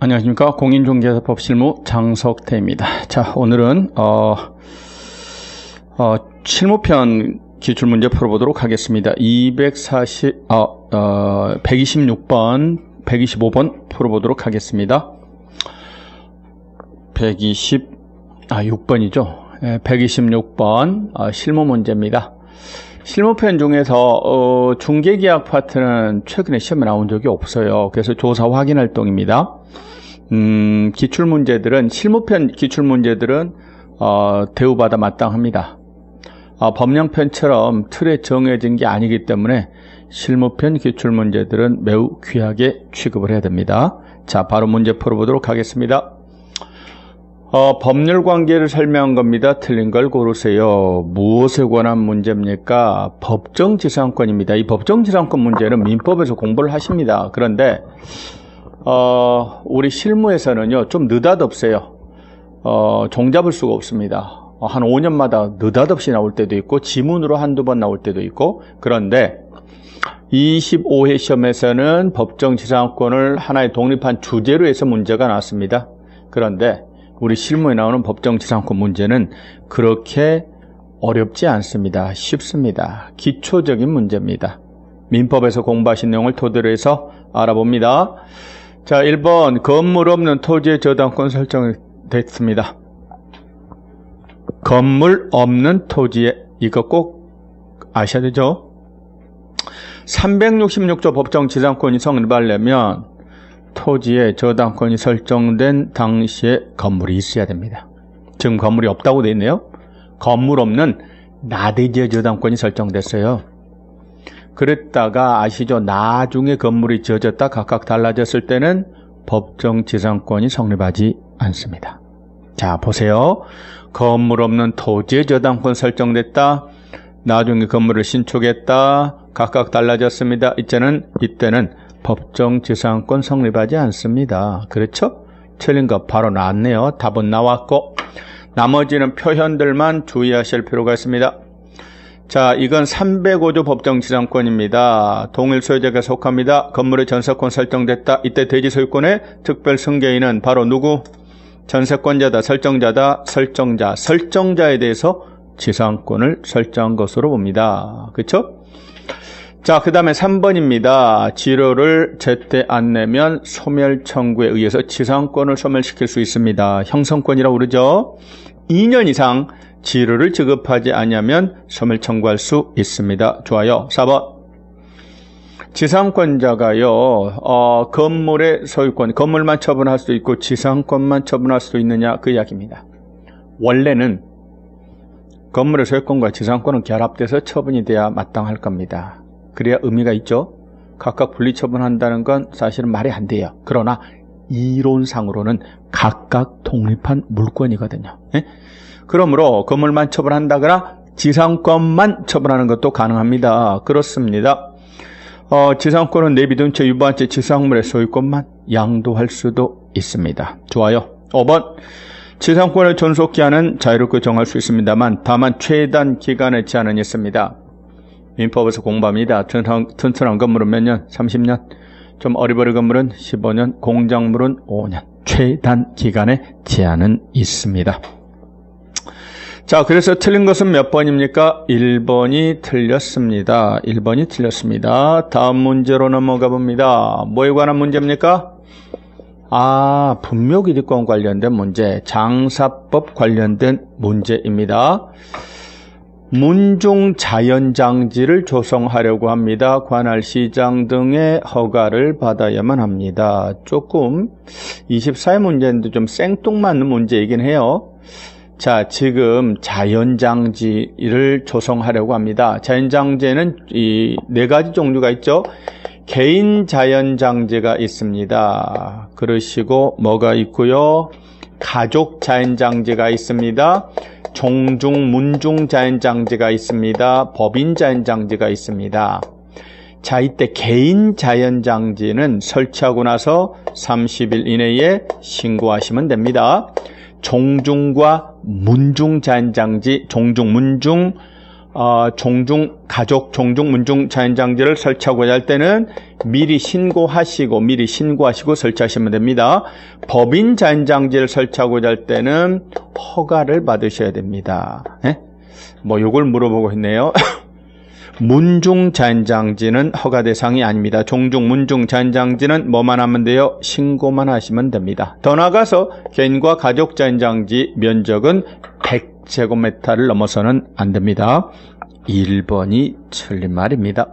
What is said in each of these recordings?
안녕하십니까. 공인중개사법 실무 장석태입니다. 자, 오늘은 실무편 기출문제 풀어보도록 하겠습니다. 126번, 125번 풀어보도록 하겠습니다. 6번이죠. 126번 실무 문제입니다. 실무편 중에서 중개계약 파트는 최근에 시험에 나온 적이 없어요. 그래서 조사 확인 활동입니다. 기출문제들은 실무편 기출문제들은 대우받아 마땅합니다. 법령편처럼 틀에 정해진 게 아니기 때문에 실무편 기출문제들은 매우 귀하게 취급을 해야 됩니다. 자, 바로 문제 풀어보도록 하겠습니다. 법률 관계를 설명한 겁니다. 틀린 걸 고르세요. 무엇에 관한 문제입니까? 법정지상권입니다. 이 법정지상권 문제는 민법에서 공부를 하십니다. 그런데 우리 실무에서는요, 좀 느닷없어요. 종잡을 수가 없습니다. 한 5년마다 느닷없이 나올 때도 있고, 지문으로 한두 번 나올 때도 있고, 그런데 25회 시험에서는 법정지상권을 하나의 독립한 주제로 해서 문제가 나왔습니다. 그런데 우리 실무에 나오는 법정지상권 문제는 그렇게 어렵지 않습니다. 쉽습니다. 기초적인 문제입니다. 민법에서 공부하신 내용을 토대로 해서 알아봅니다. 자, 1번 건물 없는 토지의 저당권 설정됐습니다. 건물 없는 토지에, 이거 꼭 아셔야 되죠. 366조 법정지상권이 성립하려면 토지에 저당권이 설정된 당시에 건물이 있어야 됩니다. 지금 건물이 없다고 되어 있네요. 건물 없는 나대지의 저당권이 설정됐어요. 그랬다가 아시죠? 나중에 건물이 지어졌다 각각 달라졌을 때는 법정지상권이 성립하지 않습니다. 자, 보세요. 건물 없는 토지의 저당권 설정됐다. 나중에 건물을 신축했다. 각각 달라졌습니다. 이때는 법정지상권 성립하지 않습니다. 그렇죠? 틀린 거 바로 나왔네요. 답은 나왔고, 나머지는 표현들만 주의하실 필요가 있습니다. 자, 이건 305조 법정지상권입니다. 동일 소유자가 속합니다. 건물의 전세권 설정됐다. 이때 대지 소유권의 특별 승계인은 바로 누구? 전세권자다, 설정자에 대해서 지상권을 설정한 것으로 봅니다. 그렇죠? 자, 그 다음에 3번입니다. 지료를 제때 안 내면 소멸 청구에 의해서 지상권을 소멸시킬 수 있습니다. 형성권이라고 그러죠. 2년 이상 지료를 지급하지 않으면 소멸 청구할 수 있습니다. 좋아요. 4번. 지상권자가요, 건물의 소유권, 건물만 처분할 수도 있고 지상권만 처분할 수도 있느냐, 그 이야기입니다. 원래는 건물의 소유권과 지상권은 결합돼서 처분이 돼야 마땅할 겁니다. 그래야 의미가 있죠. 각각 분리처분한다는 건 사실은 말이 안 돼요. 그러나 이론상으로는 각각 독립한 물권이거든요. 예? 그러므로 건물만 처분한다거나 지상권만 처분하는 것도 가능합니다. 그렇습니다. 지상권은 내비둔 채 유보한 채 지상물의 소유권만 양도할 수도 있습니다. 좋아요. 5번. 지상권의 존속기한은 자유롭게 정할 수 있습니다만 다만 최단 기간의 제한은 있습니다. 민법에서 공부합니다. 튼튼한 건물은 몇 년? 30년. 좀 어리버리 건물은 15년. 공작물은 5년. 최단 기간의 제한은 있습니다. 자, 그래서 틀린 것은 몇 번입니까? 1번이 틀렸습니다. 1번이 틀렸습니다. 다음 문제로 넘어가 봅니다. 뭐에 관한 문제입니까? 분묘기득권 관련된 문제, 장사법 관련된 문제입니다. 문중 자연장지를 조성하려고 합니다. 관할 시장 등의 허가를 받아야만 합니다. 조금 24회 문제인데 좀 생뚱맞는 문제이긴 해요. 자, 지금 자연장지를 조성하려고 합니다. 자연장지에는 이 4가지 종류가 있죠. 개인 자연장지가 있습니다. 그러시고 뭐가 있고요. 가족 자연장지가 있습니다. 종중, 문중 자연장지가 있습니다. 법인 자연장지가 있습니다. 자, 이때 개인 자연장지는 설치하고 나서 30일 이내에 신고하시면 됩니다. 종중과 문중 자연장지, 종중, 문중 가족 종중 문중 자연장지를 설치하고자 할 때는 미리 신고하시고 설치하시면 됩니다. 법인 자연장지를 설치하고자 할 때는 허가를 받으셔야 됩니다. 요걸 물어보고 있네요. 문중 자연장지는 허가 대상이 아닙니다. 종중 문중 자연장지는 뭐만 하면 돼요? 신고만 하시면 됩니다. 더 나아가서 개인과 가족 자연장지 면적은 100제곱미터를 넘어서는 안 됩니다. 1번이 틀린 말입니다.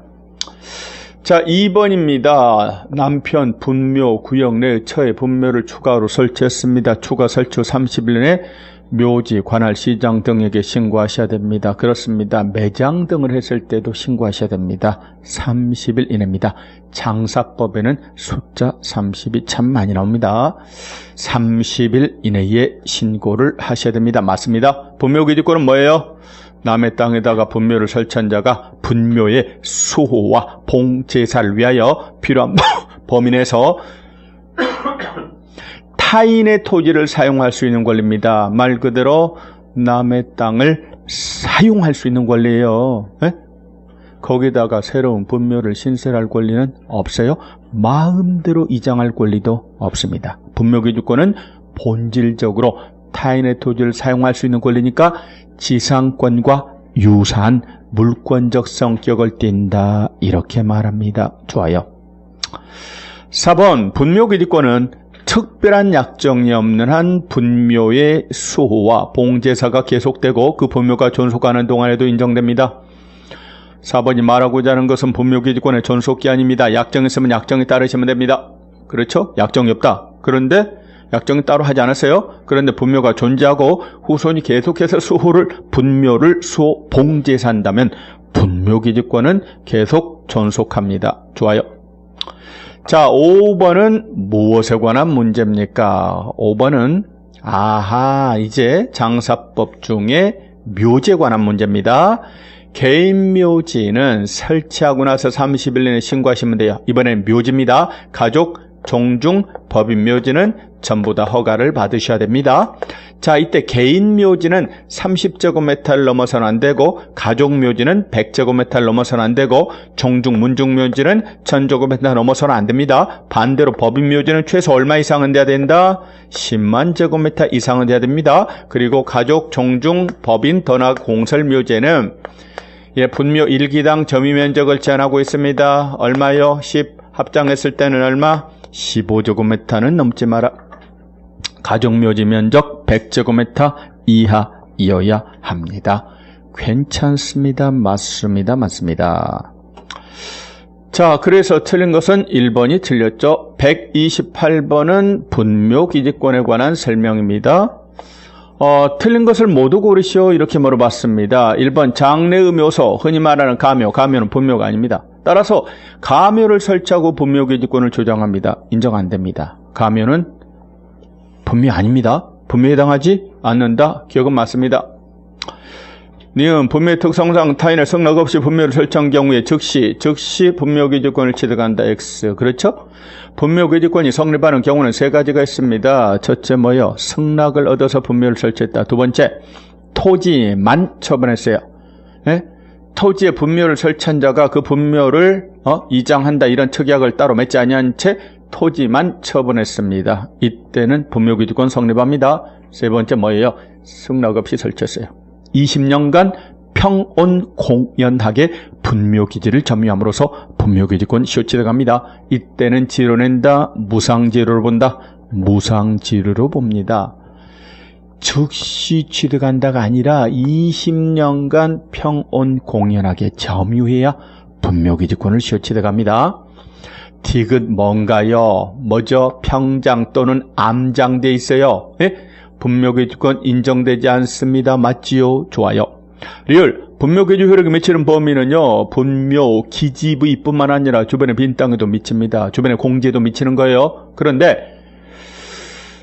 자, 2번입니다. 남편 분묘 구역 내 처에 분묘를 추가로 설치했습니다. 추가 설치 후 30일 내에 묘지, 관할, 시장 등에게 신고하셔야 됩니다. 그렇습니다. 매장 등을 했을 때도 신고하셔야 됩니다. 30일 이내입니다. 장사법에는 숫자 30이 참 많이 나옵니다. 30일 이내에 신고를 하셔야 됩니다. 맞습니다. 분묘기지권은 뭐예요? 남의 땅에다가 분묘를 설치한 자가 분묘의 수호와 봉제사를 위하여 필요한 범위 내에서 타인의 토지를 사용할 수 있는 권리입니다. 말 그대로 남의 땅을 사용할 수 있는 권리예요. 거기다가 새로운 분묘를 신설할 권리는 없어요. 마음대로 이장할 권리도 없습니다. 분묘기지권은 본질적으로 타인의 토지를 사용할 수 있는 권리니까 지상권과 유사한 물권적 성격을 띈다. 이렇게 말합니다. 좋아요. 4번 분묘기지권은 특별한 약정이 없는 한 분묘의 수호와 봉제사가 계속되고 그 분묘가 존속하는 동안에도 인정됩니다. 4번이 말하고자 하는 것은 분묘기지권의 존속기 아닙니다. 약정이 있으면 약정에 따르시면 됩니다. 그렇죠? 약정이 없다. 그런데 약정이 따로 하지 않았어요. 그런데 분묘가 존재하고 후손이 계속해서 분묘를 수호 봉제사한다면 분묘기지권은 계속 존속합니다. 좋아요. 자, 5번은 무엇에 관한 문제입니까? 5번은 이제 장사법 중에 묘지에 관한 문제입니다. 개인 묘지는 설치하고 나서 30일 내에 신고하시면 돼요. 이번엔 묘지입니다. 가족, 종중, 법인 묘지는 전부 다 허가를 받으셔야 됩니다. 자, 이때 개인 묘지는 30제곱미터를 넘어서는 안 되고 가족 묘지는 100제곱미터를 넘어서는 안 되고 종중, 문중 묘지는 1000제곱미터 넘어서는 안 됩니다. 반대로 법인 묘지는 최소 얼마 이상은 돼야 된다? 10만 제곱미터 이상은 돼야 됩니다. 그리고 가족, 종중, 법인, 더나 공설 묘지는 분묘 1기당 점유 면적을 제한하고 있습니다. 얼마요? 10. 합장했을 때는 얼마? 15제곱미터는 넘지 마라. 가족묘지 면적 100제곱미터 이하이어야 합니다. 괜찮습니다. 맞습니다. 자, 그래서 틀린 것은 1번이 틀렸죠. 128번은 분묘기지권에 관한 설명입니다. 틀린 것을 모두 고르시오. 이렇게 물어봤습니다. 1번 장래의 묘소, 흔히 말하는 가묘는 분묘가 아닙니다. 따라서 가묘를 설치하고 분묘기지권을 주장합니다. 인정 안 됩니다. 가묘는 분묘 아닙니다. 분묘에 해당하지 않는다. 기억은 맞습니다. 니은 분묘의 특성상 타인의 승낙 없이 분묘를 설치한 경우에 즉시 분묘기지권을 취득한다. X. 그렇죠? 분묘기지권이 성립하는 경우는 세 가지가 있습니다. 첫째 뭐요? 승낙을 얻어서 분묘를 설치했다. 두 번째, 토지만 처분했어요. 토지에 분묘를 설치한 자가 그 분묘를 이장한다. 이런 특약을 따로 맺지 아니한 채 토지만 처분했습니다. 이때는 분묘기지권 성립합니다. 세 번째 뭐예요? 승낙 없이 설치했어요. 20년간 평온공연하게 분묘기지를 점유함으로써 분묘기지권 취득합니다. 이때는 지로낸다. 무상지로를 본다. 무상지로로 봅니다. 즉시 취득한다가 아니라 20년간 평온공연하게 점유해야 분묘기지권을 취득합니다. 디귿 뭔가요? 뭐죠? 평장 또는 암장돼 있어요. 분묘기지권 인정되지 않습니다. 맞지요? 좋아요. 리을 분묘기지 효력이 미치는 범위는요, 분묘 기지부위 뿐만 아니라 주변의 빈 땅에도 미칩니다. 주변의 공지에도 미치는 거예요. 그런데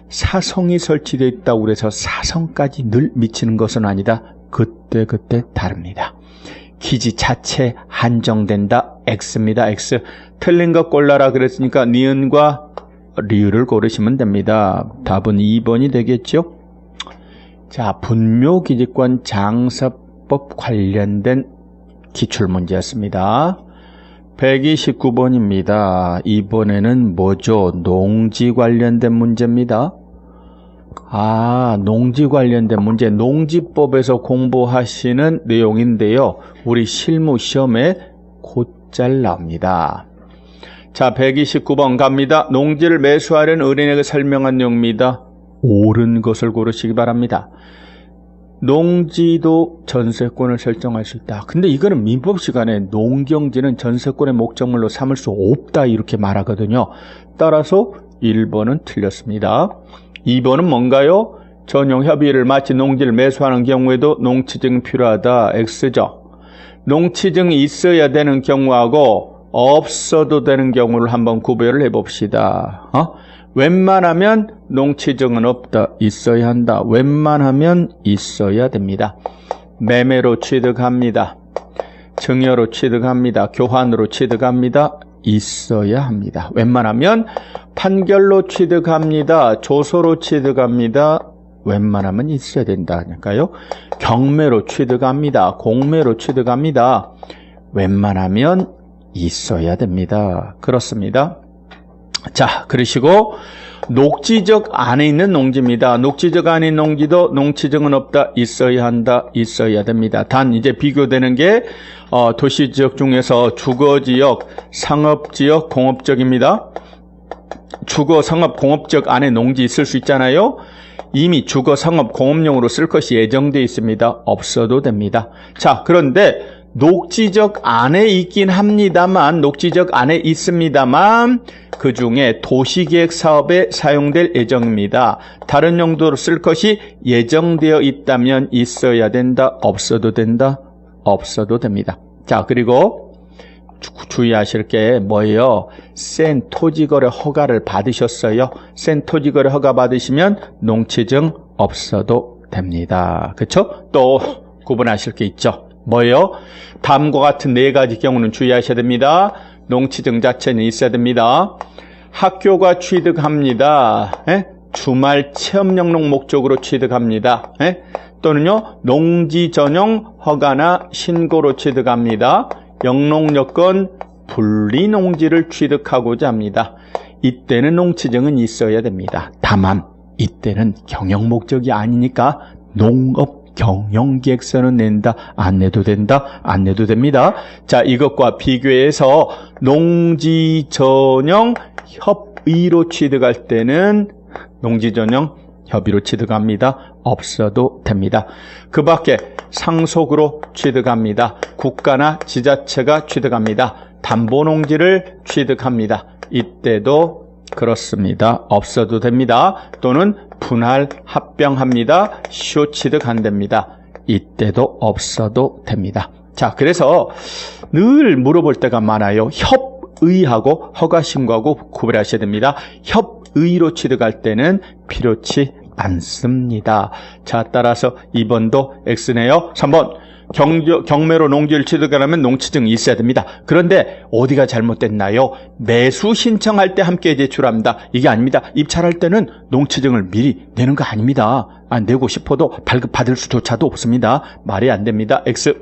사성이 설치되어 있다고 그래서 사성까지 늘 미치는 것은 아니다. 그때 다릅니다. 기지 자체 한정된다. X입니다. X. 틀린 것 골라라 그랬으니까 니은과 리을을 고르시면 됩니다. 답은 2번이 되겠죠. 자, 분묘기지권 농지법 관련된 기출문제였습니다. 129번입니다. 이번에는 뭐죠? 농지 관련된 문제입니다. 농지 관련된 문제, 농지법에서 공부하시는 내용인데요. 우리 실무 시험에 곧잘 나옵니다. 자, 129번 갑니다. 농지를 매수하려는 의뢰인에게 설명한 내용입니다. 옳은 것을 고르시기 바랍니다. 농지도 전세권을 설정할 수 있다. 근데 이거는 민법 시간에 농경지는 전세권의 목적물로 삼을 수 없다 이렇게 말하거든요. 따라서 1번은 틀렸습니다. 2번은 뭔가요? 전용 협의를 마치 농지를 매수하는 경우에도 농지증이 필요하다. X죠. 농지증이 있어야 되는 경우하고 없어도 되는 경우를 한번 구별을 해봅시다. 웬만하면 농지증은 없다. 있어야 한다. 웬만하면 있어야 됩니다. 매매로 취득합니다. 증여로 취득합니다. 교환으로 취득합니다. 있어야 합니다. 웬만하면 판결로 취득합니다. 조서로 취득합니다. 웬만하면 있어야 된다니까요. 경매로 취득합니다. 공매로 취득합니다. 웬만하면 있어야 됩니다. 그렇습니다. 자, 그러시고 녹지적 안에 있는 농지입니다. 녹지적 안에 있는 농지도 농지증은 없다. 있어야 한다. 있어야 됩니다. 단 이제 비교되는 게 도시지역 중에서 주거지역, 상업지역, 공업지역입니다. 주거, 상업, 공업지역 안에 농지 있을 수 있잖아요. 이미 주거, 상업, 공업용으로 쓸 것이 예정되어 있습니다. 없어도 됩니다. 자, 그런데 녹지적 안에 있긴 합니다만, 녹지적 안에 있습니다만 그 중에 도시계획 사업에 사용될 예정입니다. 다른 용도로 쓸 것이 예정되어 있다면 있어야 된다. 없어도 된다. 없어도 됩니다. 자, 그리고 주의하실 게 뭐예요? 센 토지거래 허가를 받으셨어요. 센 토지거래 허가 받으시면 농지증 없어도 됩니다. 그렇죠? 또 구분하실 게 있죠. 뭐예요? 다음과 같은 네 가지 경우는 주의하셔야 됩니다. 농지증 자체는 있어야 됩니다. 학교가 취득합니다. 주말 체험 영농 목적으로 취득합니다. 또는요, 농지 전용 허가나 신고로 취득합니다. 영농여건 분리 농지를 취득하고자 합니다. 이때는 농지증은 있어야 됩니다. 다만 이때는 경영 목적이 아니니까 농업 경영계획서는 낸다. 안 내도 된다. 안 내도 됩니다. 자, 이것과 비교해서 농지 전용 협의로 취득할 때는 농지 전용 협의로 취득합니다. 없어도 됩니다. 그 밖에 상속으로 취득합니다. 국가나 지자체가 취득합니다. 담보농지를 취득합니다. 이때도 그렇습니다. 없어도 됩니다. 또는 분할 합병합니다. 시효 취득 안 됩니다. 이때도 없어도 됩니다. 자, 그래서 늘 물어볼 때가 많아요. 협의하고 허가신고하고 구별하셔야 됩니다. 협의로 취득할 때는 필요치 않습니다. 자, 따라서 2번도 X네요. 3번 경매로 농지를 취득하려면 농지증이 있어야 됩니다. 그런데 어디가 잘못됐나요? 매수 신청할 때 함께 제출합니다. 이게 아닙니다. 입찰할 때는 농지증을 미리 내는 거 아닙니다. 내고 싶어도 발급받을 수조차도 없습니다. 말이 안 됩니다. X.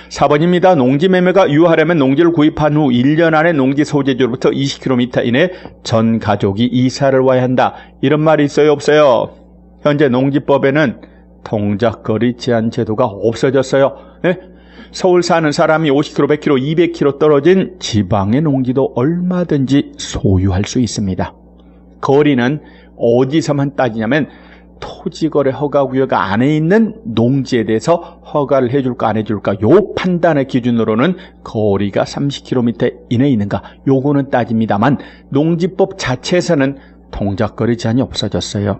4번입니다. 농지 매매가 유효하려면 농지를 구입한 후 1년 안에 농지 소재지로부터 20km 이내 전 가족이 이사를 와야 한다. 이런 말이 있어요? 없어요? 현재 농지법에는 동작거리 제한 제도가 없어졌어요. 서울 사는 사람이 50km, 100km, 200km 떨어진 지방의 농지도 얼마든지 소유할 수 있습니다. 거리는 어디서만 따지냐면 토지거래 허가구역 안에 있는 농지에 대해서 허가를 해줄까 안 해줄까 요 판단의 기준으로는 거리가 30km 이내에 있는가 요거는 따집니다만 농지법 자체에서는 동작거리 제한이 없어졌어요.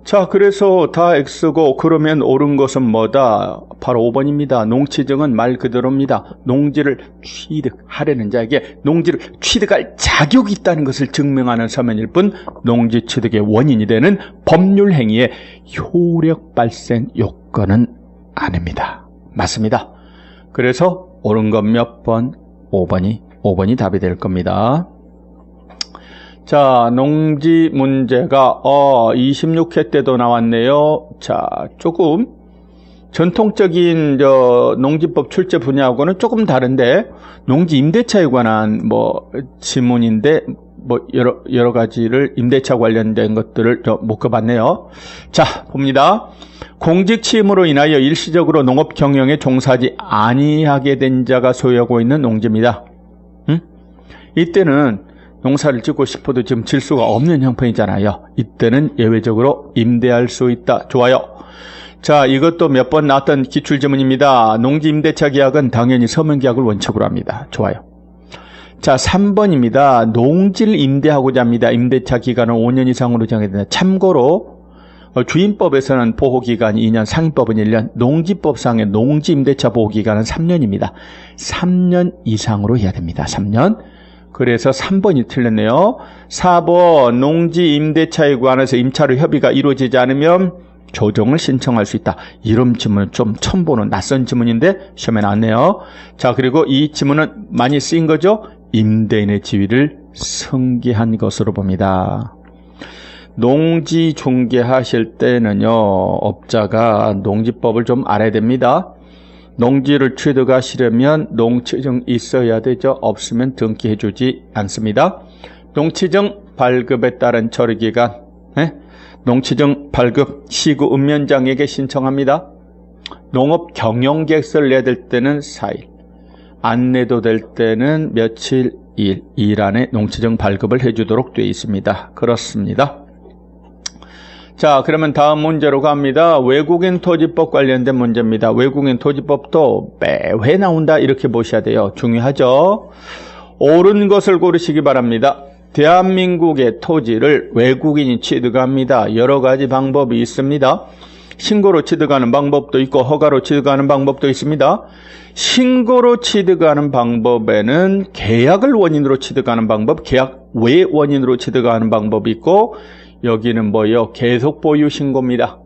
자, 그래서 다 X고 그러면 옳은 것은 뭐다? 바로 5번입니다. 농지증은 말 그대로입니다. 농지를 취득하려는 자에게 농지를 취득할 자격이 있다는 것을 증명하는 서면일 뿐 농지 취득의 원인이 되는 법률 행위의 효력 발생 요건은 아닙니다. 맞습니다. 그래서 옳은 건 몇 번? 5번이 답이 될 겁니다. 자, 농지 문제가 26회 때도 나왔네요. 자, 조금 전통적인 농지법 출제 분야하고는 조금 다른데 농지 임대차에 관한 지문인데 여러 가지를 임대차 관련된 것들을 묶어봤네요. 자, 봅니다. 공직 취임으로 인하여 일시적으로 농업 경영에 종사하지 아니하게 된 자가 소유하고 있는 농지입니다. 이때는 농사를 짓고 싶어도 지금 질 수가 없는 형편이잖아요. 이때는 예외적으로 임대할 수 있다. 좋아요. 자, 이것도 몇 번 나왔던 기출지문입니다. 농지 임대차 계약은 당연히 서명계약을 원칙으로 합니다. 좋아요. 자, 3번입니다. 농지를 임대하고자 합니다. 임대차 기간은 5년 이상으로 정해진다. 참고로 주임법에서는 보호기간이 2년, 상임법은 1년, 농지법상의 농지 임대차 보호기간은 3년입니다. 3년 이상으로 해야 됩니다. 3년. 그래서 3번이 틀렸네요. 4번 농지 임대차에 관해서 임차료 협의가 이루어지지 않으면 조정을 신청할 수 있다. 이런 지문은 좀 처음 보는 낯선 지문인데 시험에 나왔네요. 자, 그리고 이 지문은 많이 쓰인 거죠. 임대인의 지위를 승계한 것으로 봅니다. 농지 중개하실 때는요, 업자가 농지법을 좀 알아야 됩니다. 농지를 취득하시려면 농취증 있어야 되죠. 없으면 등기해주지 않습니다. 농취증 발급에 따른 처리기간, 농취증 발급 시구 읍면장에게 신청합니다. 농업 경영계획서를 내야 될 때는 4일, 안 내도 될 때는 며칠, 2일 안에 농취증 발급을 해주도록 되어 있습니다. 그렇습니다. 자, 그러면 다음 문제로 갑니다. 외국인 토지법 관련된 문제입니다. 외국인 토지법도 매회 나온다 이렇게 보셔야 돼요. 중요하죠. 옳은 것을 고르시기 바랍니다. 대한민국의 토지를 외국인이 취득합니다. 여러 가지 방법이 있습니다. 신고로 취득하는 방법도 있고 허가로 취득하는 방법도 있습니다. 신고로 취득하는 방법에는 계약을 원인으로 취득하는 방법, 계약 외 원인으로 취득하는 방법이 있고, 여기는 뭐예요? 계속 보유 신고입니다.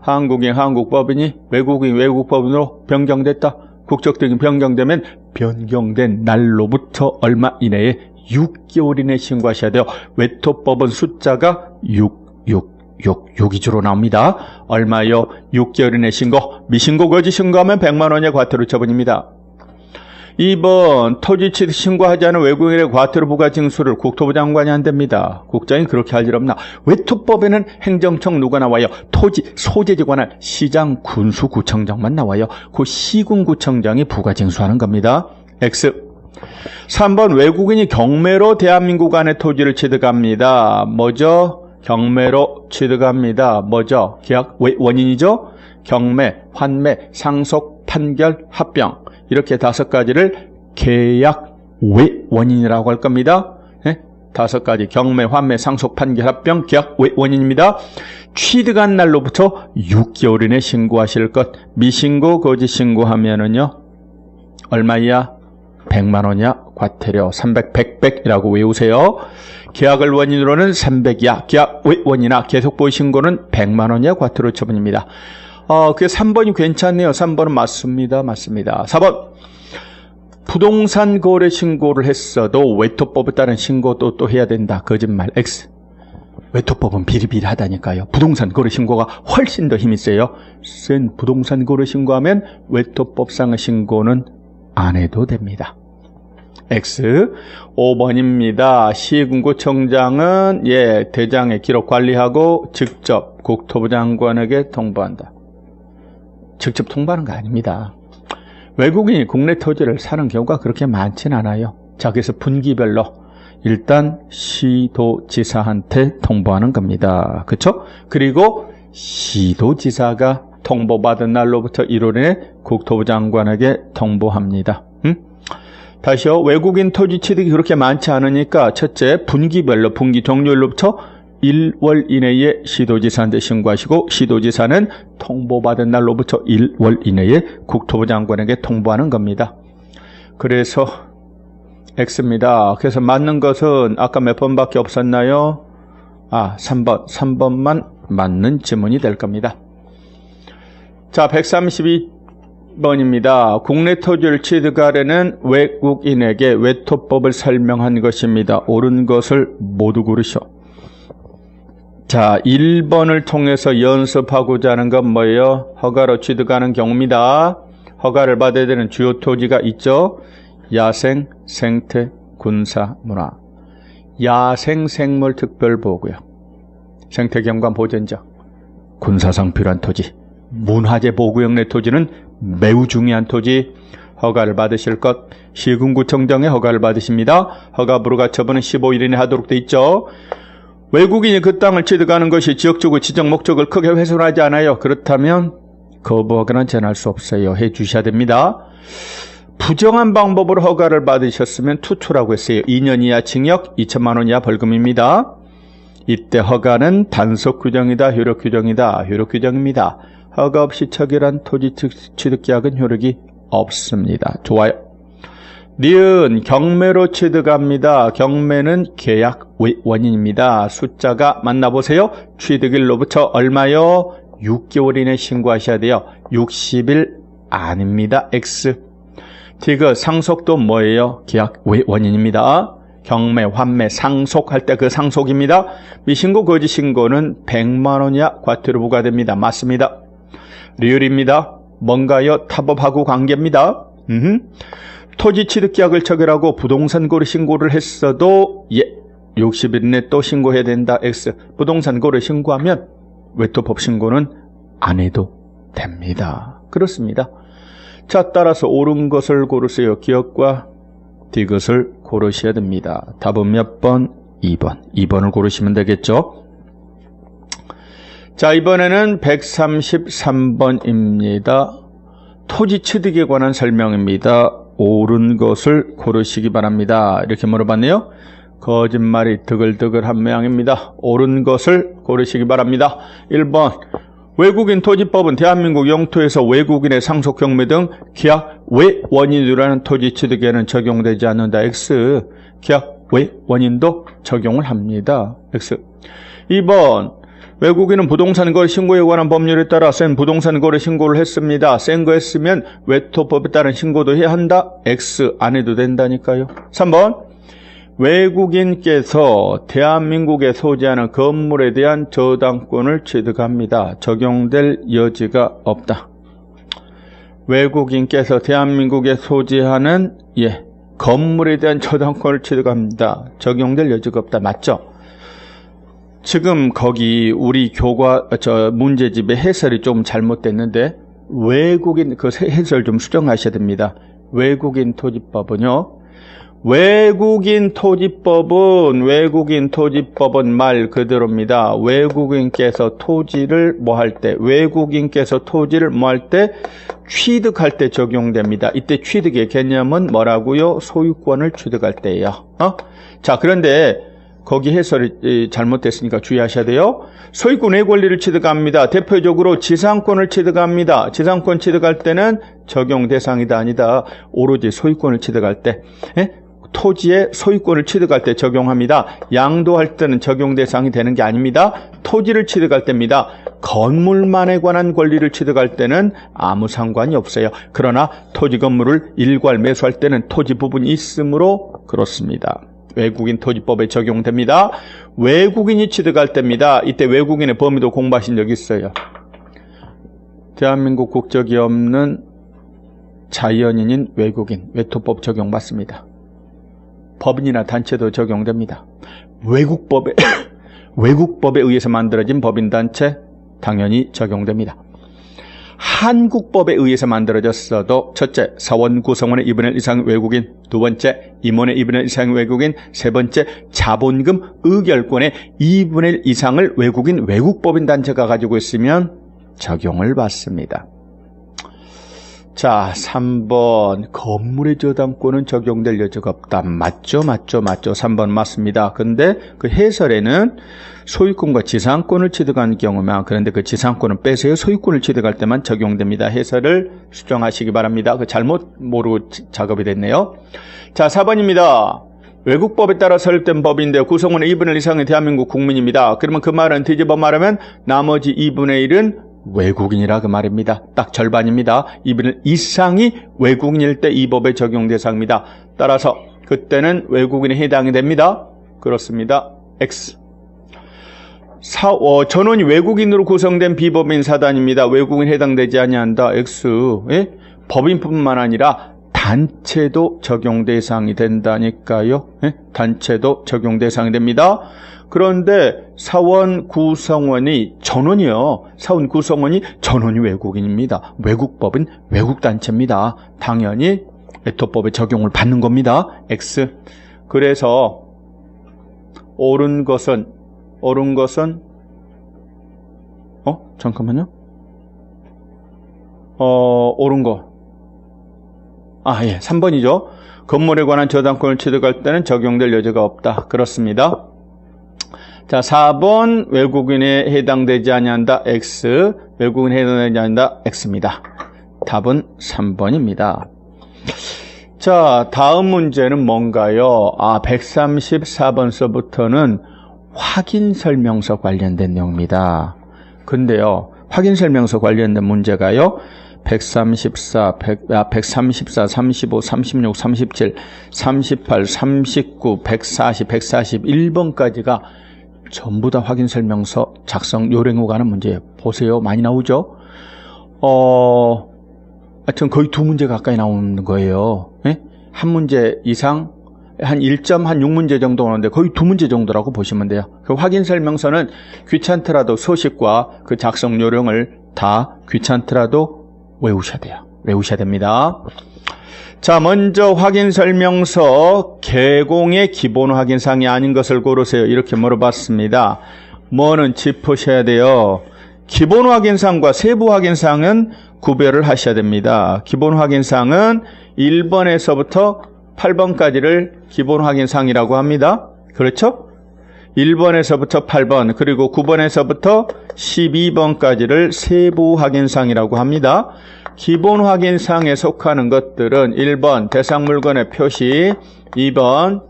한국인 한국법인이 외국인 외국법인으로 변경됐다. 국적등이 변경되면 변경된 날로부터 얼마 이내에 6개월 이내에 신고하셔야 돼요. 외토법은 숫자가 6위주로 나옵니다. 얼마요? 6개월 이내 신고. 미신고 거짓 신고하면 100만 원의 과태료 처분입니다. 2번 토지 취득 신고하지 않은 외국인의 과태료 부과 징수를 국토부 장관이 한답니다. 국장이 그렇게 할 일 없나? 외토법에는 행정청 누가 나와요? 토지 소재지 관할 시장 군수구청장만 나와요. 그 시군구청장이 부과 징수하는 겁니다. X. 3번 외국인이 경매로 대한민국 안에 토지를 취득합니다. 뭐죠? 경매로 취득합니다. 뭐죠? 계약 원인이죠? 경매, 환매, 상속, 판결, 합병. 이렇게 5가지를 계약 외 원인이라고 할 겁니다. 5가지 경매, 환매, 상속, 판결, 합병, 계약 외 원인입니다. 취득한 날로부터 6개월 이내 신고하실 것. 미신고, 거짓 신고하면은요 얼마야? 100만 원이야. 과태료 300, 100이라고 외우세요. 계약을 원인으로는 300이야. 계약 외 원이나 계속 보유 신고는 100만 원이야. 과태료 처분입니다. 그 3번이 괜찮네요. 3번은 맞습니다. 4번. 부동산 거래 신고를 했어도 외토법에 따른 신고도 또 해야 된다. 거짓말. X. 외토법은 비리비리하다니까요. 부동산 거래 신고가 훨씬 더 힘이 세요. 센 부동산 거래 신고하면 외토법상의 신고는 안 해도 됩니다. X. 5번입니다. 시군구청장은 대장의 기록 관리하고 직접 국토부 장관에게 통보한다. 직접 통보하는 거 아닙니다. 외국인이 국내 토지를 사는 경우가 그렇게 많진 않아요. 자, 그래서 분기별로 일단 시도지사한테 통보하는 겁니다. 그렇죠? 그리고 시도지사가 통보받은 날로부터 1월 이내 국토부 장관에게 통보합니다. 다시요. 외국인 토지 취득이 그렇게 많지 않으니까 첫째, 분기별로 분기 종료일로부터 1월 이내에 시도지사한테 신고하시고 시도지사는 통보받은 날로부터 1월 이내에 국토부 장관에게 통보하는 겁니다. 그래서 X입니다. 그래서 맞는 것은 아까 몇 번밖에 없었나요? 3번만 맞는 지문이 될 겁니다. 자, 132번입니다. 국내 토지를 취득하려는 외국인에게 외토법을 설명한 것입니다. 옳은 것을 모두 고르시오. 자, 1번을 통해서 연습하고자 하는 건 뭐예요? 허가로 취득하는 경우입니다. 허가를 받아야 되는 주요 토지가 있죠. 야생, 생태, 군사, 문화. 야생 생물 특별보호구역, 생태경관 보전적, 군사상 필요한 토지, 문화재 보호구역 내 토지는 매우 중요한 토지. 허가를 받으실 것, 시군구청장의 허가를 받으십니다. 허가 불허가 처분은 15일 이내 하도록 돼 있죠. 외국인이 그 땅을 취득하는 것이 지역주구 지정 목적을 크게 훼손하지 않아요. 그렇다면 거부하거나 제한할 수 없어요. 해 주셔야 됩니다. 부정한 방법으로 허가를 받으셨으면 투투라고 했어요. 2년 이하 징역, 2천만 원 이하 벌금입니다. 이때 허가는 단속 규정이다, 효력 규정이다, 효력 규정입니다. 허가 없이 처결한 토지 취득 계약은 효력이 없습니다. 좋아요. 니은 경매로 취득합니다. 경매는 계약 원인입니다. 숫자가 만나보세요. 취득일로부터 얼마요? 6개월 이내 신고하셔야 돼요. 60일 아닙니다. X. 디귿 상속도 뭐예요? 계약 원인입니다. 경매, 환매, 상속할 때 그 상속입니다. 미신고, 거짓신고는 100만 원 이하 과태료 부과됩니다. 맞습니다. 리을입니다. 뭔가요? 타법하고 관계입니다. 토지 취득 계약을 처결하고 부동산 거래 신고를 했어도 60일 내 또 신고해야 된다. X. 부동산 거래 신고하면 외토법 신고는 안 해도 됩니다. 그렇습니다. 자, 따라서 옳은 것을 고르세요. 기억과 디귿을 고르셔야 됩니다. 답은 몇 번? 2번. 2번을 고르시면 되겠죠. 자, 이번에는 133번입니다. 토지 취득에 관한 설명입니다. 옳은 것을 고르시기 바랍니다. 이렇게 물어봤네요. 거짓말이 드글드글한 모양입니다. 옳은 것을 고르시기 바랍니다. 1번. 외국인 토지법은 대한민국 영토에서 외국인의 상속 경매 등 계약 외 원인으로 하는 토지 취득에는 적용되지 않는다. X. 계약 외 원인도 적용을 합니다. X. 2번. 외국인은 부동산 거래 신고에 관한 법률에 따라 센 부동산 거래 신고를 했습니다. 센 거 했으면 외토법에 따른 신고도 해야 한다. X. 안 해도 된다니까요. 3번. 외국인께서 대한민국에 소지하는 건물에 대한 저당권을 취득합니다. 적용될 여지가 없다. 외국인께서 대한민국에 소지하는 건물에 대한 저당권을 취득합니다. 적용될 여지가 없다. 맞죠? 지금 거기 우리 문제집의 해설이 좀 잘못됐는데 외국인 그 해설 좀 수정하셔야 됩니다. 외국인 토지법은요. 외국인 토지법은 말 그대로입니다. 외국인께서 토지를 취득할 때 적용됩니다. 이때 취득의 개념은 뭐라고요? 소유권을 취득할 때예요. 자, 그런데 거기 해설이 잘못됐으니까 주의하셔야 돼요. 소유권의 권리를 취득합니다. 대표적으로 지상권을 취득합니다. 지상권 취득할 때는 적용 대상이다 아니다. 오로지 소유권을 취득할 때, 토지의 소유권을 취득할 때 적용합니다. 양도할 때는 적용 대상이 되는 게 아닙니다. 토지를 취득할 때입니다. 건물만에 관한 권리를 취득할 때는 아무 상관이 없어요. 그러나 토지 건물을 일괄 매수할 때는 토지 부분이 있으므로 그렇습니다. 외국인 토지법에 적용됩니다. 외국인이 취득할 때입니다. 이때 외국인의 범위도 공부하신 적 있어요. 대한민국 국적이 없는 자연인인 외국인 외토법 적용받습니다. 법인이나 단체도 적용됩니다. 외국법에 의해서 만들어진 법인단체 당연히 적용됩니다. 한국법에 의해서 만들어졌어도 첫째, 사원 구성원의 2분의 1 이상 외국인, 두 번째, 임원의 2분의 1 이상 외국인, 세 번째, 자본금 의결권의 2분의 1 이상을 외국인 외국법인 단체가 가지고 있으면 적용을 받습니다. 자, 3번 건물의 저당권은 적용될 여지가 없다. 맞죠? 3번 맞습니다. 근데 그 해설에는 소유권과 지상권을 취득한 경우만, 그런데 그 지상권은 빼세요. 소유권을 취득할 때만 적용됩니다. 해설을 수정하시기 바랍니다. 그 잘못 모르고 작업이 됐네요. 자, 4번입니다. 외국법에 따라 설립된 법인데 구성원의 2분의 1 이상의 대한민국 국민입니다. 그러면 그 말은 뒤집어 말하면 나머지 2분의 1은 외국인이라 그 말입니다. 딱 절반입니다. 2분의 1 이상이 외국인일 때 이 법의 적용 대상입니다. 따라서 그때는 외국인에 해당이 됩니다. 그렇습니다. X. 전원이 외국인으로 구성된 비법인 사단입니다. 외국인 해당되지 아니한다. X. 예? 법인뿐만 아니라 단체도 적용 대상이 된다니까요. 예? 단체도 적용 대상이 됩니다. 그런데 사원 구성원이 전원이요. 사원 구성원이 전원이 외국인입니다. 외국법은 외국단체입니다. 당연히 애토법에 적용을 받는 겁니다. X. 그래서 옳은 것은 잠깐만요. 옳은 거. 예, 3번이죠. 건물에 관한 저당권을 취득할 때는 적용될 여지가 없다. 그렇습니다. 자, 4번 외국인에 해당되지 아니한다. X. 외국인에 해당되지 아니한다. X입니다. 답은 3번입니다. 자, 다음 문제는 뭔가요? 134번서부터는 확인설명서 관련된 내용입니다. 근데요, 확인설명서 관련된 문제가요, 134, 35, 36, 37, 38, 39, 140, 141번까지가 전부 다 확인설명서 작성 요령에 관한 문제예요. 보세요. 많이 나오죠? 하여튼 거의 2문제 가까이 나오는 거예요. 예? 한 문제 이상, 한 1.6문제 정도 오는데 거의 2문제 정도라고 보시면 돼요. 그 확인설명서는 귀찮더라도 소식과 그 작성 요령을 다 귀찮더라도 외우셔야 돼요. 외우셔야 됩니다. 자, 먼저 확인설명서 개공의 기본 확인사항이 아닌 것을 고르세요. 이렇게 물어봤습니다. 뭐는 짚으셔야 돼요. 기본 확인사항과 세부 확인사항은 구별을 하셔야 됩니다. 기본 확인사항은 1번에서부터 8번까지를 기본 확인사항이라고 합니다. 그렇죠? 1번에서부터 8번 그리고 9번에서부터 12번까지를 세부 확인사항이라고 합니다. 기본 확인사항에 속하는 것들은 1번 대상 물건의 표시, 2번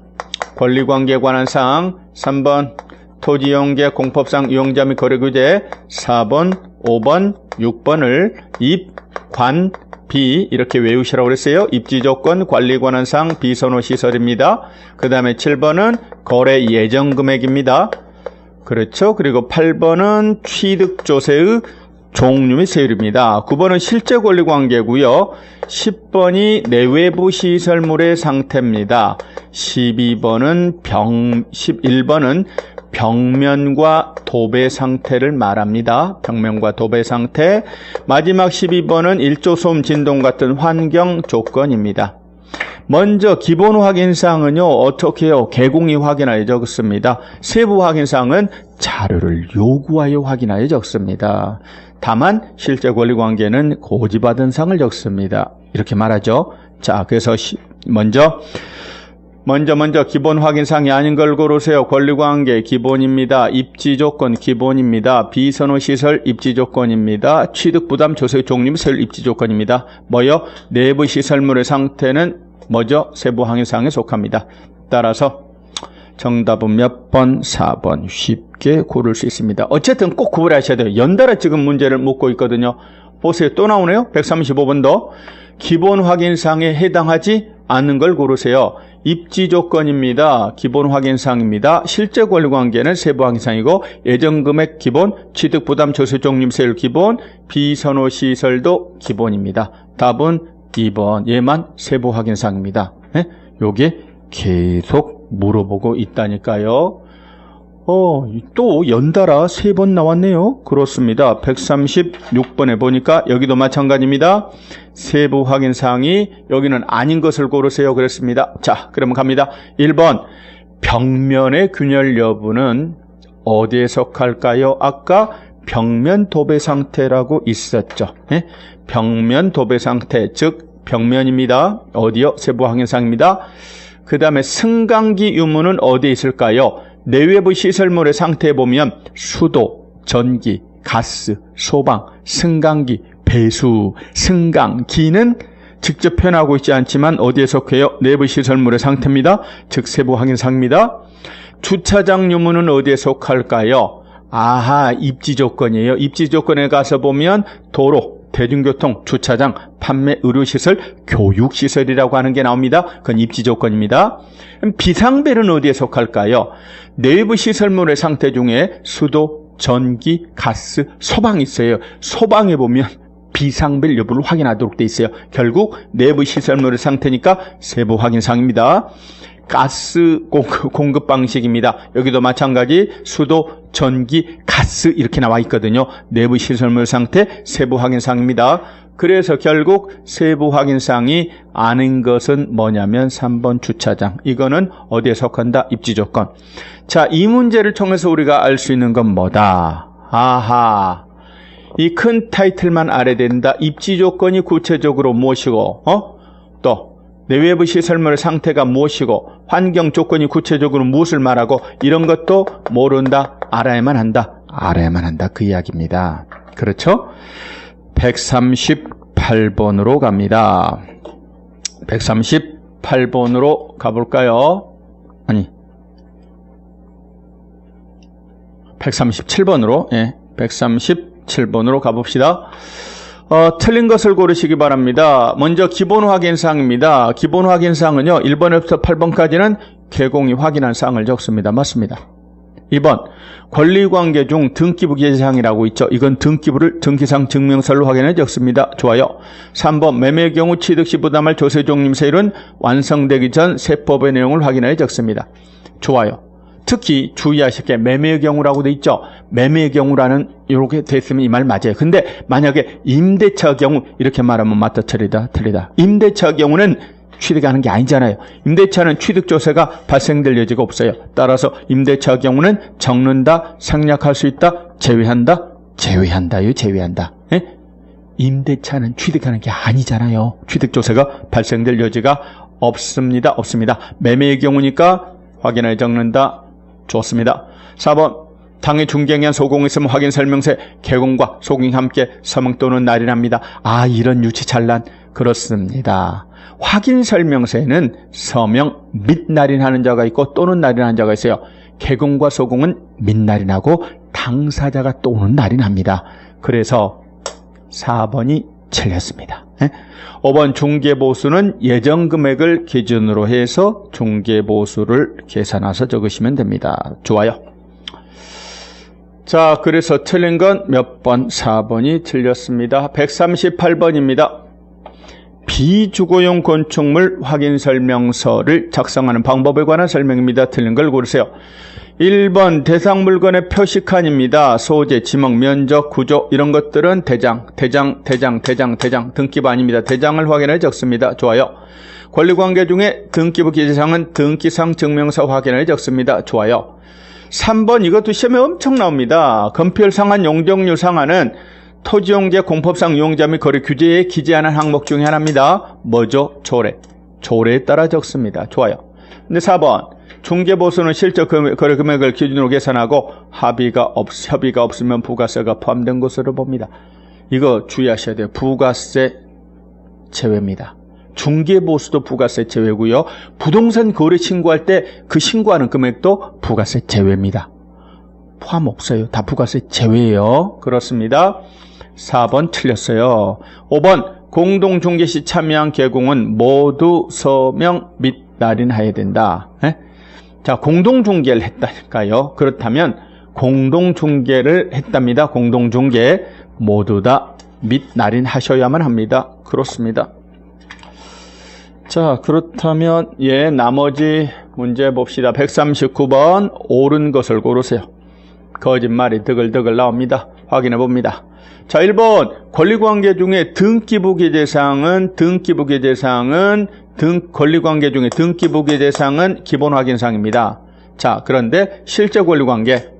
권리관계에 관한 사항, 3번 토지이용계 공법상 이용자 및 거래규제, 4번, 5번, 6번을 입, 관, 비 이렇게 외우시라고 그랬어요. 입지조건, 관리 관한 사항, 비선호 시설입니다. 그 다음에 7번은 거래 예정 금액입니다. 그렇죠. 그리고 8번은 취득조세의 종류 및 세율입니다. 9번은 실제 권리 관계고요. 10번이 내외부 시설물의 상태입니다. 11번은 벽면과 도배 상태를 말합니다. 벽면과 도배 상태. 마지막 12번은 일조소음, 진동 같은 환경 조건입니다. 먼저 기본 확인사항은요, 어떻게 해요? 개공이 확인하여 적습니다. 세부 확인사항은 자료를 요구하여 확인하여 적습니다. 다만 실제 권리관계는 고지받은 사항을 적습니다. 이렇게 말하죠. 자, 그래서 먼저 기본 확인사항이 아닌 걸 고르세요. 권리관계 기본입니다. 입지조건 기본입니다. 비선호시설 입지조건입니다. 취득부담 조세 종류 세율 입지조건입니다. 뭐요? 내부 시설물의 상태는 뭐죠? 세부 확인사항에 속합니다. 따라서 정답은 몇 번? 4번. 쉽게 고를 수 있습니다. 어쨌든 꼭 구분하셔야 돼요. 연달아 지금 문제를 묻고 있거든요. 보세요. 또 나오네요. 135번도. 기본 확인사항에 해당하지 않는 걸 고르세요. 입지조건입니다. 기본 확인사항입니다. 실제 권리관계는 세부 확인사항이고 예정금액 기본, 취득부담 조세 종류 세율 기본, 비선호시설도 기본입니다. 답은 2번. 얘만 세부 확인사항입니다. 네? 요게 계속 물어보고 있다니까요. 또 연달아 3번 나왔네요. 그렇습니다. 136번에 보니까 여기도 마찬가지입니다. 세부 확인사항이 여기는 아닌 것을 고르세요. 그랬습니다. 자, 그러면 갑니다. 1번 벽면의 균열 여부는 어디에 속할까요? 아까 벽면 도배 상태라고 있었죠. 네? 벽면 도배 상태, 즉 벽면입니다. 어디요? 세부 확인사항입니다. 그 다음에 승강기 유무는 어디에 있을까요? 내외부 시설물의 상태에 보면 수도, 전기, 가스, 소방, 승강기, 배수, 승강기는 직접 표현하고 있지 않지만 어디에 속해요? 내부 시설물의 상태입니다. 즉 세부 확인사항입니다. 주차장 유무는 어디에 속할까요? 아하, 입지조건이에요. 입지조건에 가서 보면 도로, 대중교통, 주차장, 판매, 의료시설, 교육시설이라고 하는 게 나옵니다. 그건 입지조건입니다. 비상벨은 어디에 속할까요? 내부 시설물의 상태 중에 수도, 전기, 가스, 소방이 있어요. 소방에 보면 비상벨 여부를 확인하도록 돼 있어요. 결국 내부 시설물의 상태니까 세부 확인사항입니다. 가스 공급 방식입니다. 여기도 마찬가지 수도, 전기, 가스 이렇게 나와 있거든요. 내부 시설물 상태 세부 확인사항입니다. 그래서 결국 세부 확인사항이 아닌 것은 뭐냐면 3번 주차장. 이거는 어디에 속한다? 입지조건. 자, 이 문제를 통해서 우리가 알 수 있는 건 뭐다? 아하, 이 큰 타이틀만 알아야 된다. 입지조건이 구체적으로 무엇이고, 또 내외부 시설물의 상태가 무엇이고, 환경 조건이 구체적으로 무엇을 말하고, 이런 것도 모른다. 알아야만 한다. 알아야만 한다. 그 이야기입니다. 그렇죠? 138번으로 갑니다. 138번으로 가볼까요? 아니, 137번으로, 예, 137번으로 가봅시다. 틀린 것을 고르시기 바랍니다. 먼저 기본 확인사항입니다. 기본 확인사항은요, 1번에서 8번까지는 개공이 확인한 사항을 적습니다. 맞습니다. 2번, 권리관계 중 등기부 기재사항이라고 있죠. 이건 등기부를 등기상 증명서로 확인해 적습니다. 좋아요. 3번, 매매의 경우 취득시 부담할 조세종림 세율은 완성되기 전 세법의 내용을 확인해 적습니다. 좋아요. 특히 주의하실 게 매매의 경우라고 돼 있죠. 매매의 경우라는 이렇게 됐으면 이 말 맞아요. 근데 만약에 임대차 경우 이렇게 말하면 맞다, 틀리다, 틀리다. 임대차 경우는 취득하는 게 아니잖아요. 임대차는 취득조세가 발생될 여지가 없어요. 따라서 임대차 경우는 적는다, 생략할 수 있다, 제외한다, 제외한다요, 제외한다. 예? 임대차는 취득하는 게 아니잖아요. 취득조세가 발생될 여지가 없습니다. 없습니다. 매매의 경우니까 확인하여 적는다. 좋습니다. 4번, 당해 중개행위한 소공이 있으면 확인 설명서에 개공과 소공이 함께 서명 또는 날인합니다. 아, 이런 유치찬란. 그렇습니다. 확인 설명서에는 서명 및 날인하는 자가 있고 또는 날인하는 자가 있어요. 개공과 소공은 및 날인하고 당사자가 또는 날인합니다. 그래서 4번이 틀렸습니다. 5번, 중개보수는 예정금액을 기준으로 해서 중개보수를 계산해서 적으시면 됩니다. 좋아요. 자, 그래서 틀린 건 몇 번? 4번이 틀렸습니다. 138번입니다. 비주거용 건축물 확인 설명서를 작성하는 방법에 관한 설명입니다. 틀린 걸 고르세요. 1번, 대상 물건의 표시칸입니다. 소재, 지목, 면적, 구조 이런 것들은 대장, 등기부 아닙니다. 대장을 확인해 적습니다. 좋아요. 권리관계 중에 등기부 기재사항은 등기상 증명서 확인해 적습니다. 좋아요. 3번, 이것도 시험에 엄청 나옵니다. 건폐율 상한 용적률 상한은 토지용재 공법상 이용자 및 거래 규제에 기재하는 항목 중에 하나입니다. 뭐죠? 조례. 조례에 따라 적습니다. 좋아요. 근데 4번, 중개보수는 실적 거래 금액을 기준으로 계산하고 협의가 없으면 부가세가 포함된 것으로 봅니다. 이거 주의하셔야 돼요. 부가세 제외입니다. 중개보수도 부가세 제외고요. 부동산 거래 신고할 때 그 신고하는 금액도 부가세 제외입니다. 포함 없어요. 다 부가세 제외예요. 그렇습니다. 4번 틀렸어요. 5번, 공동중개 시 참여한 개공은 모두 서명 및 날인해야 된다. 자, 공동중개를 했다니까요. 그렇다면 공동중개를 했답니다. 공동중개 모두 다 및 날인하셔야만 합니다. 그렇습니다. 자, 그렇다면 나머지 문제 봅시다. 139번, 옳은 것을 고르세요. 거짓말이 드글드글 나옵니다. 확인해 봅니다. 자, 1번, 권리관계 중에 등기부 기재사항은 권리관계 중에 등기부 기재사항은 기본 확인사항입니다. 자, 그런데 실제 권리관계,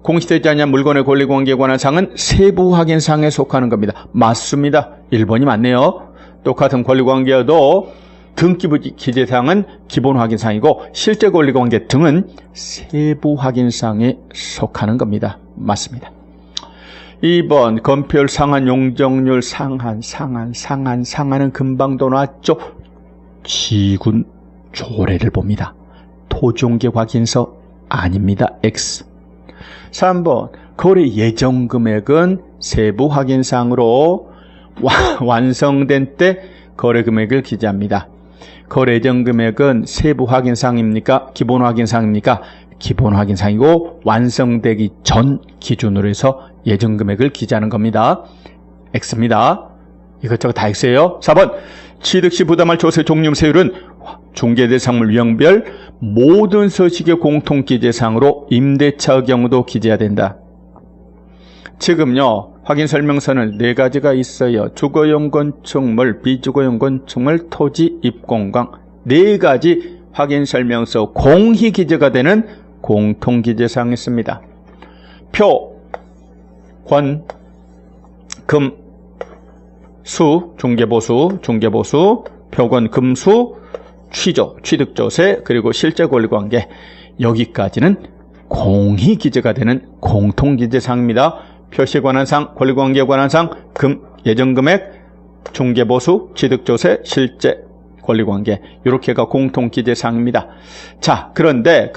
공시되지 않은 물건의 권리관계에 관한 사항은 세부 확인사항에 속하는 겁니다. 맞습니다. 1번이 맞네요. 똑같은 권리관계여도 등기부 기재사항은 기본 확인사항이고 실제 권리관계 등은 세부 확인사항에 속하는 겁니다. 맞습니다. 2번, 건폐율 상한, 용적률 상한은 금방도 나왔죠. 지군 조례를 봅니다. 토지용계 확인서 아닙니다. X. 3번, 거래 예정 금액은 세부 확인사항으로 완성된 때 거래 금액을 기재합니다. 거래 예정 금액은 세부 확인사항입니까? 기본 확인사항입니까? 기본 확인사항이고 완성되기 전 기준으로 해서 예정금액을 기재하는 겁니다. X입니다. 이것저것 다 X예요. 4번 취득시 부담할 조세 종류세율은 중개대상물 유형별 모든 서식의 공통기재사항으로 임대차의 경우도 기재해야 된다. 지금요 확인설명서는 4가지가 있어요. 주거용 건축물, 비주거용 건축물, 토지, 입공강 4가지 확인설명서 공히 기재가 되는 공통기재사항이 있습니다. 표, 권, 금, 수, 중개보수, 표권, 금수, 취조, 취득조세, 그리고 실제 권리관계 여기까지는 공히 기재가 되는 공통기재사항입니다. 표시에 관한 사항, 권리관계에 관한 사항, 금, 예정금액, 중개보수, 취득조세, 실제 권리관계 이렇게가 공통기재사항입니다. 자, 그런데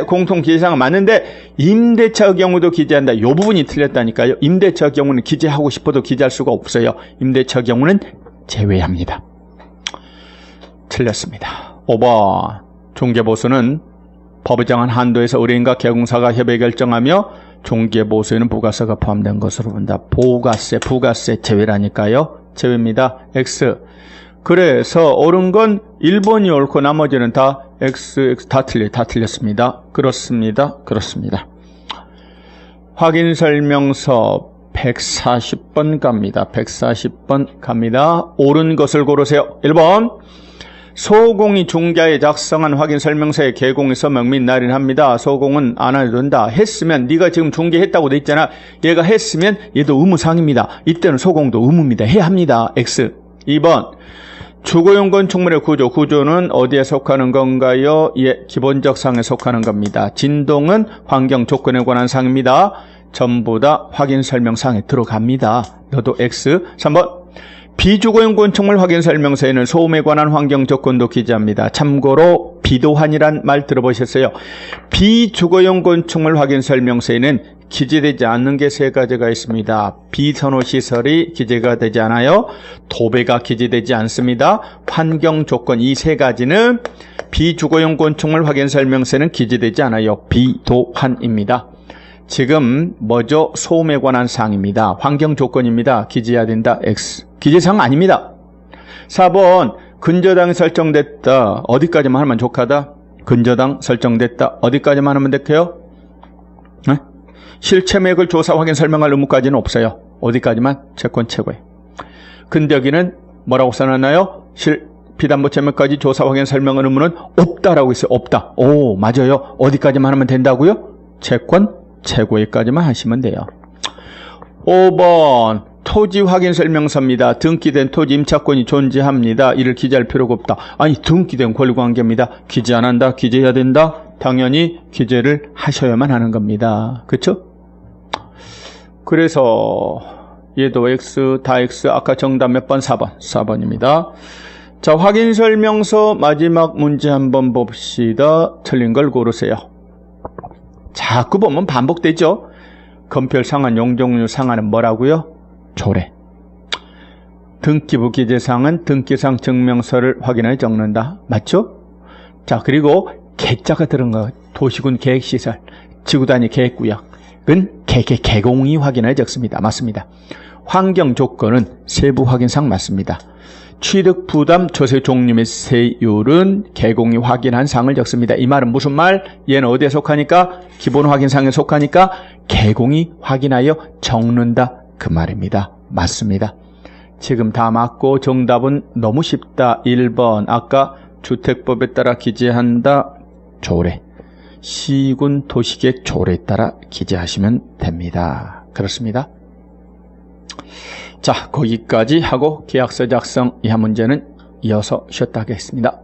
공통기재사항은 맞는데 임대차의 경우도 기재한다. 이 부분이 틀렸다니까요. 임대차의 경우는 기재하고 싶어도 기재할 수가 없어요. 임대차의 경우는 제외합니다. 틀렸습니다. 5번 중개보수는 법에 정한 한도에서 의뢰인과 개공사가 협의 결정하며 중개보수에는 부가세가 포함된 것으로 본다. 부가세 제외라니까요. 제외입니다. X. 그래서 옳은 건 1번이 옳고 나머지는 다 X 다 틀렸습니다. 그렇습니다. 확인설명서 140번 갑니다. 140번 갑니다. 옳은 것을 고르세요. 1번 소공이 중개에 작성한 확인설명서에 개공의 서명 및 날인합니다. 소공은 안 해도 된다. 했으면 네가 지금 중개했다고 돼 있잖아. 얘가 했으면 얘도 의무사항입니다. 이때는 소공도 의무입니다. 해야 합니다. X. 2번 주거용 건축물의 구조는 어디에 속하는 건가요? 예, 기본적 사항에 속하는 겁니다. 진동은 환경 조건에 관한 사항입니다. 전부 다 확인설명사항에 들어갑니다. 너도 X. 3번 비주거용 건축물 확인설명서에는 소음에 관한 환경 조건도 기재합니다. 참고로 비도환이란 말 들어보셨어요? 비주거용 건축물 확인설명서에는 기재되지 않는 게 3가지가 있습니다. 비선호시설이 기재가 되지 않아요. 도배가 기재되지 않습니다. 환경 조건 이 3가지는 비주거용 건축물 확인설명서에는 기재되지 않아요. 비도환입니다. 지금 뭐죠? 소음에 관한 사항입니다. 환경 조건입니다. 기재해야 된다. X. 기재사항 아닙니다. 4번 근저당이 설정됐다. 어디까지만 하면 족하다? 근저당 설정됐다. 어디까지만 하면 될까요? 네? 실체매액을 조사 확인 설명할 의무까지는 없어요. 어디까지만? 채권 최고에. 근데 여기는 뭐라고 써놨나요? 비담보채매까지 조사 확인 설명할 의무는 없다라고 있어요. 없다. 오, 맞아요. 어디까지만 하면 된다고요? 채권 최고에까지만 하시면 돼요. 5번 토지 확인 설명서입니다. 등기된 토지 임차권이 존재합니다. 이를 기재할 필요가 없다. 아니 등기된 권리관계입니다. 기재 안 한다. 기재해야 된다. 당연히 기재를 하셔야만 하는 겁니다. 그렇죠? 그래서 얘도 X, 다 X. 아까 정답 몇 번? 4번. 4번입니다. 자, 확인 설명서 마지막 문제 한번 봅시다. 틀린 걸 고르세요. 자꾸 보면 반복되죠. 건별 상한, 용적률 상한은 뭐라고요? 조례. 등기부 기재사항은 등기상 증명서를 확인해 적는다. 맞죠? 자, 그리고 계자가 들은 거 도시군 계획시설, 지구단위 계획구역은 개공이 확인해 적습니다. 맞습니다. 환경 조건은 세부 확인상 맞습니다. 취득 부담 조세 종류 및 세율은 개공이 확인한 사항을 적습니다. 이 말은 무슨 말? 얘는 어디에 속하니까? 기본 확인사항에 속하니까 개공이 확인하여 적는다. 그 말입니다. 맞습니다. 지금 다 맞고 정답은 너무 쉽다. 1번 아까 주택법에 따라 기재한다. 조례. 시군 도시계획 조례에 따라 기재하시면 됩니다. 그렇습니다. 자, 거기까지 하고 계약서 작성 이하 문제는 이어서 쉬었다 하겠습니다.